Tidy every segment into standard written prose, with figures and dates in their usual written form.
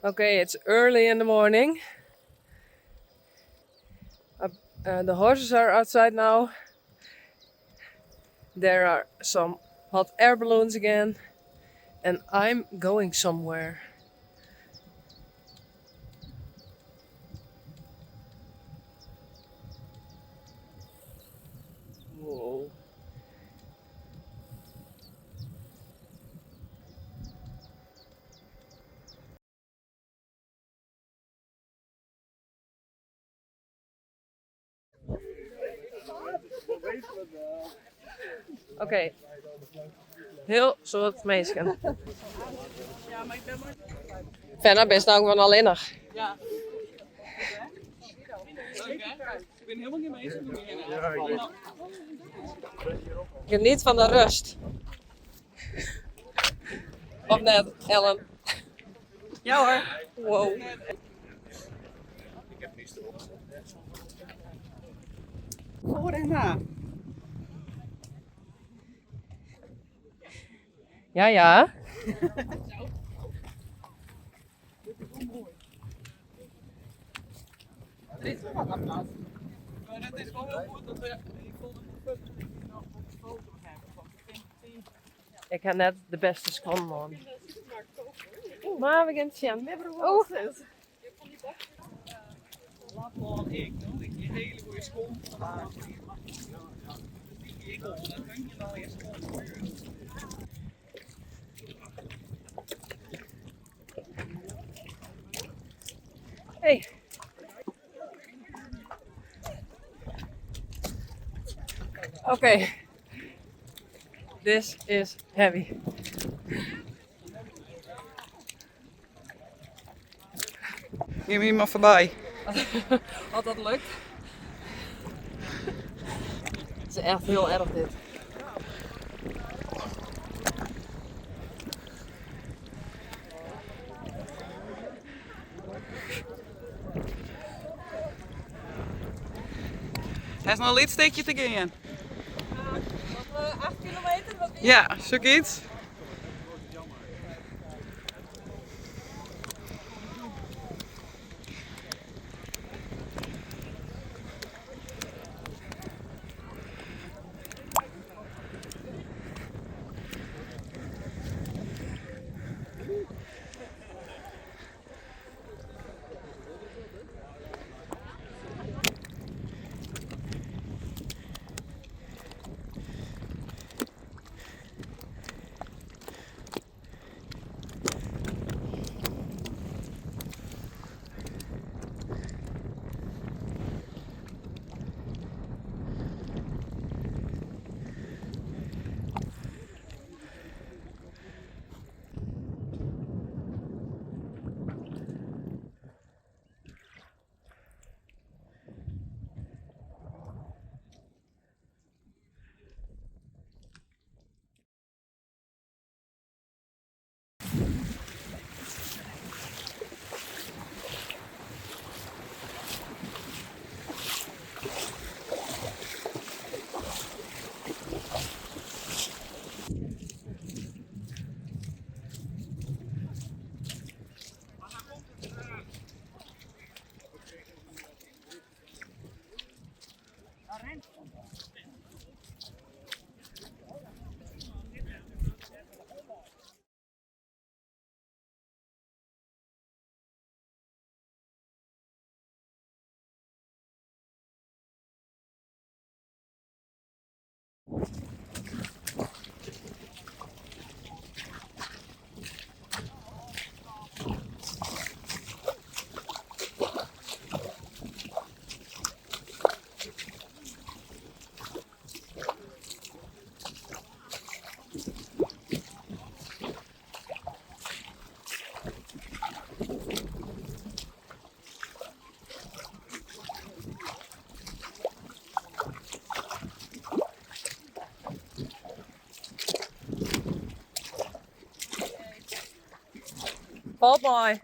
Okay, it's early in the morning. The horses are outside now. There are some hot air balloons again, and I'm going somewhere. Whoa. Oké, heel soort meisje. Verder best nou gewoon alleen nog. Ja. Ik ben helemaal niet mee. Geniet van de rust. Of net, Ellen? Ja hoor. Wow. Voor en na. Ja, ja. Dit is wel wat plaats. Maar het is wel heel goed dat we. Ik voelde me nog op de foto hebben. Want ik denk dat Ik heb net de beste schoon man. Maar we gaan het zien. Oh. laat wel ik. Ik die hele goede school. Ik wil dat kan je wel eerst school. Hey. Okay. This is heavy. Neem je maar voorbij. Als dat lukt. Het is echt heel erg dit. Hij is nog een lidsteekje te gaan. 8 kilometer? Wat Ja, zoiets. valt mooi.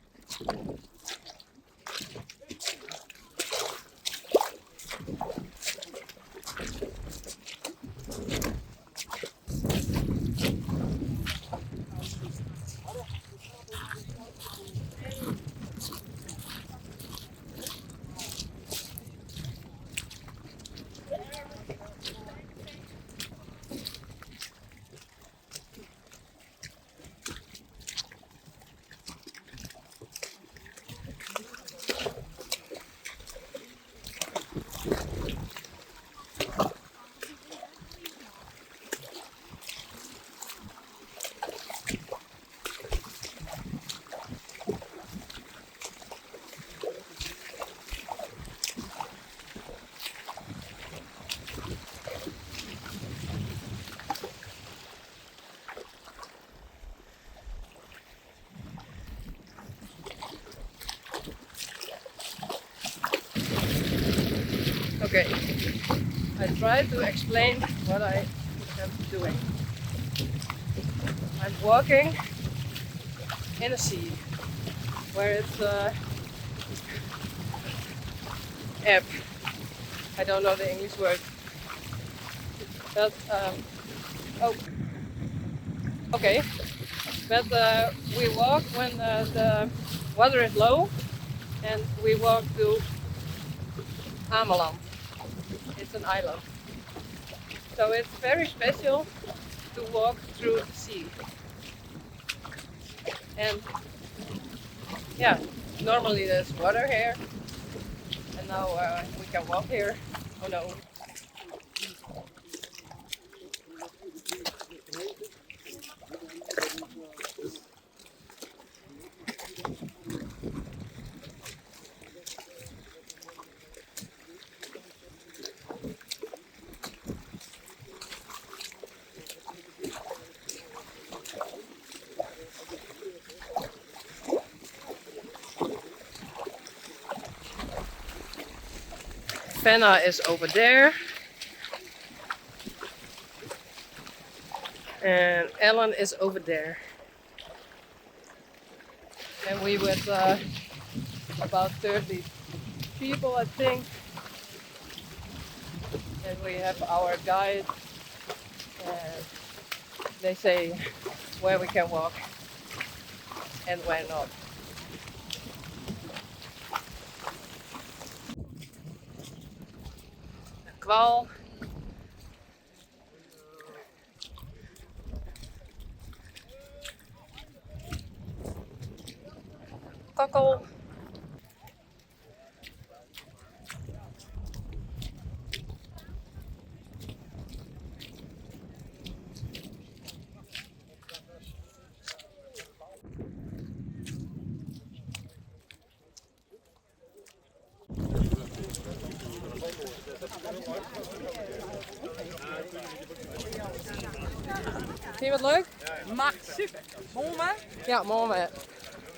Okay, I try to explain what I am doing. I'm walking in a sea where it's ebb. I don't know the English word. But oh, okay. But we walk when the water is low, and we walk to Ameland. It's an island. So it's very special to walk through the sea. And yeah, normally there's water here, and now we can walk here. Oh no. Fenna is over there. And Ellen is over there. And we with about 30 people, I think. And we have our guide. And they say where we can walk and where not. Kwaal. Kokkel. Vind je wat leuk? Maar super. Mooi. Ja, mooi.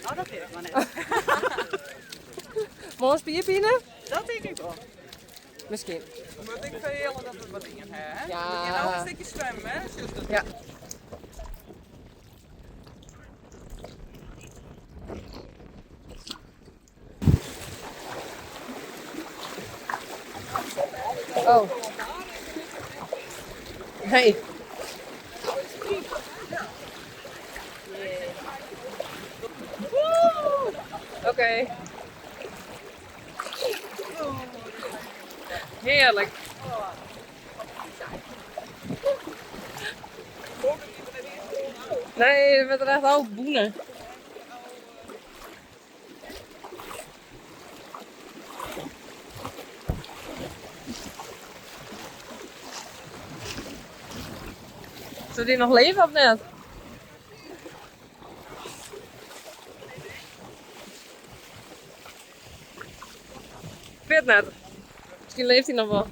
Oh, dat weet ik maar net. Mooi spierpinnen? Dat denk ik wel. Misschien. Moet ik veel dat we wat dingen hebben, hè? Ja. Moet je nou een stukje zwemmen, hè? Zuster? Ja. Oh. Hey. Oké. Heerlijk. Nee, met echt al boenen. Zou die nog leven of net? Ik weet het net. Misschien leeft hij nog wel.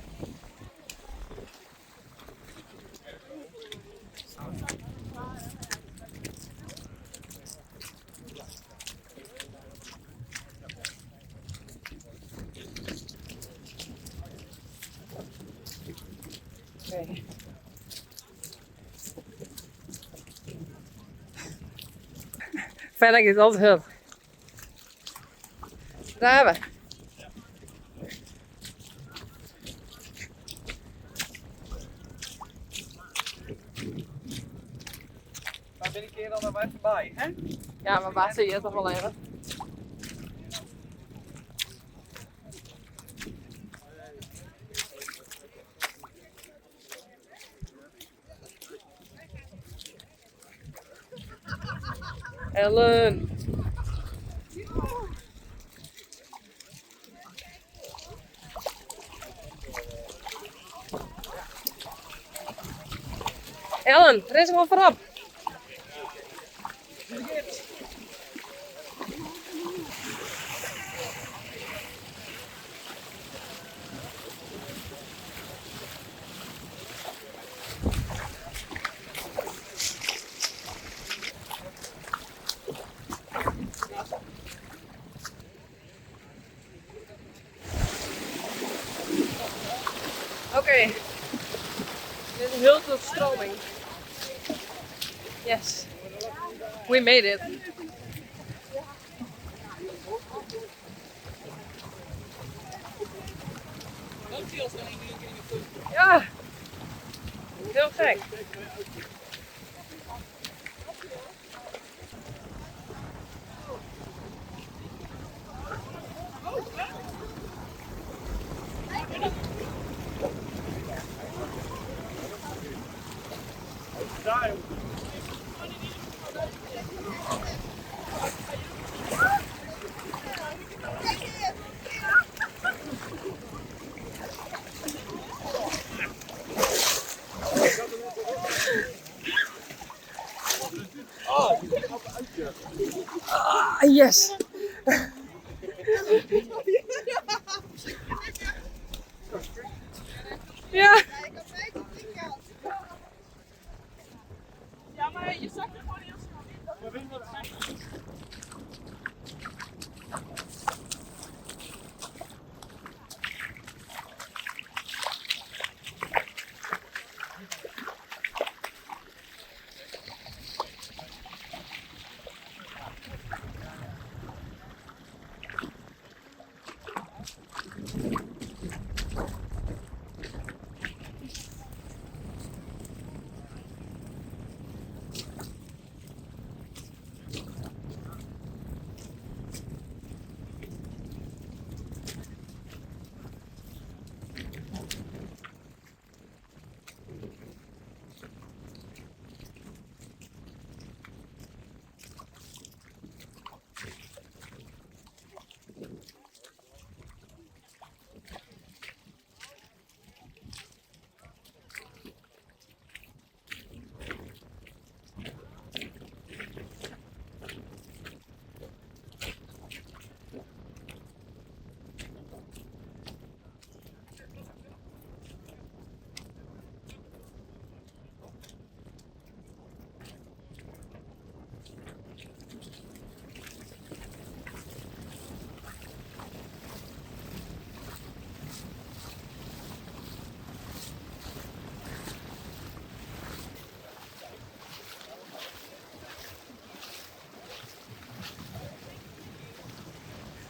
Oké. Verder is altijd hulp. Daar hebben we. Maar ben ik keer dan maar even bij, hè? Ja, maar waar zie je toch wel even? Ellen. Ellen, er is gewoon voorop. Dit is heel veel stroming. Yes. We made it. Ja. Heel gek. Ah, yes. Ja. Ja, maar je zakt er gewoon heel snel in.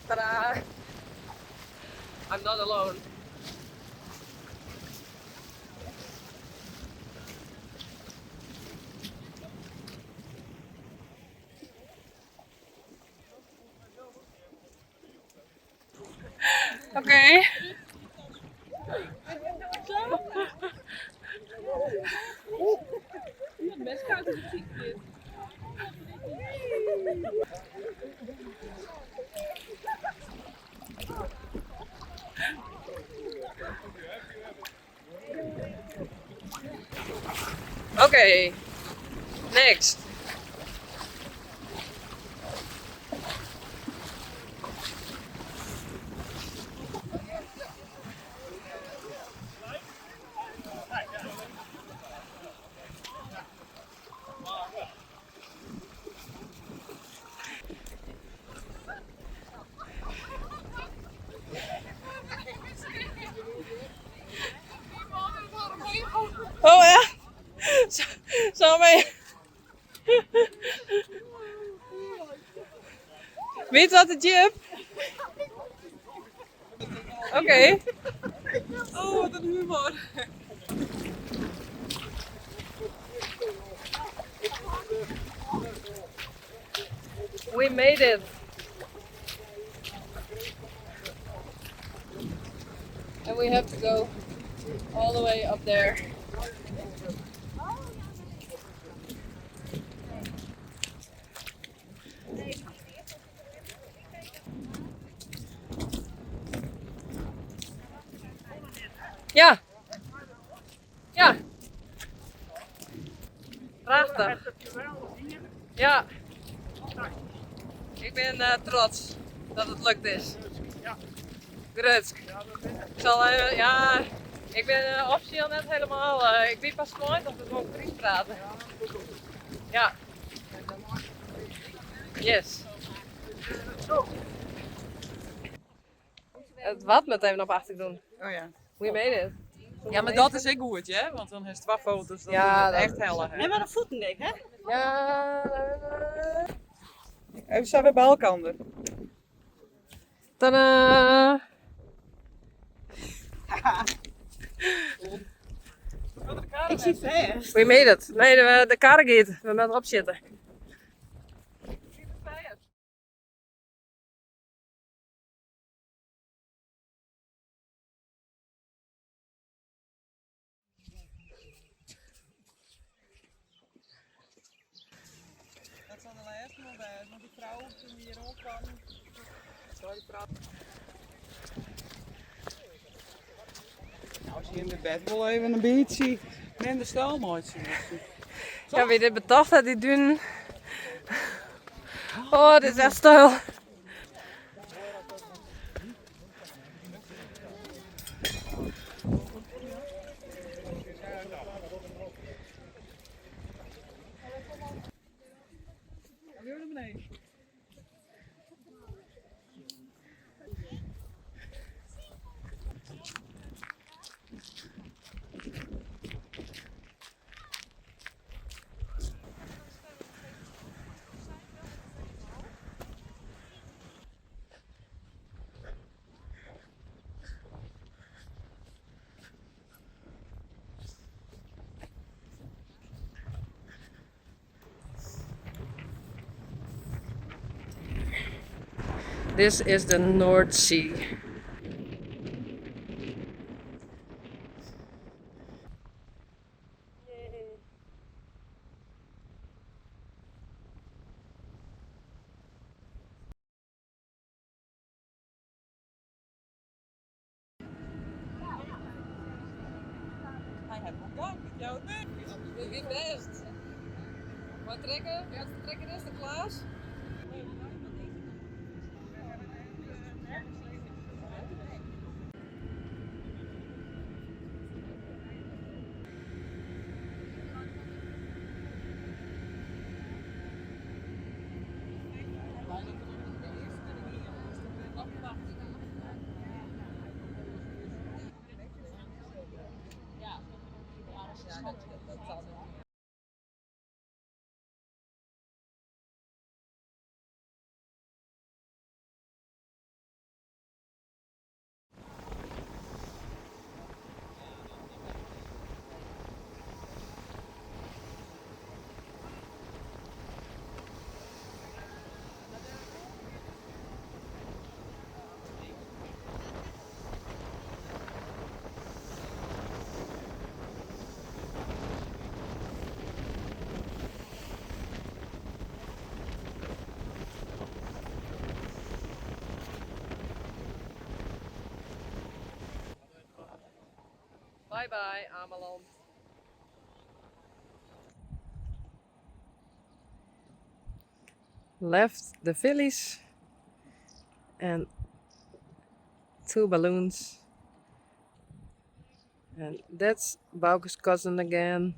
Ta-da! I'm not alone. Oké. Best koud is het dit. Okay. Next. Oh ja? Zo mee. Weet wat de jip? Oké. Oh, wat een humor. We made it. And we have to go all the way up there. Ja. Ja. Prachtig. Ja. Ik ben trots dat het lukt is. Grutsk. Ik zal ja, ik ben officieel net helemaal, ik weet pas nooit of we gewoon Fries praten. Ja. Yes. Het wat met even op achter doen. Oh ja. We made it. Ja, maar dat is ook goed, hè? Want dan is het 2 foto's, dan Ja, doen we het dat- echt helle. Nee, maar de voeten dik, hè? Ja. Even staan we bij elkaar. Tadaa! Ik zie vast. We made it. Nee, de kar gaat. We moeten erop zitten. Dat zal de laatste nog bij, want die vrouw toen hier ook kwam. Nou, als je in de bed wel even een beetje minder stel maakt. Ja, wie dit bedacht had, die doen. Oh, dit is echt stijl. Weer naar beneden. This is the North Sea. Hij heeft nog dank met jou, nee. Wie best? Wat trekken? Wat trekken is de Klaas? Bye bye, Ameland. Left the Phillies and 2 balloons. And that's Bauke's cousin again.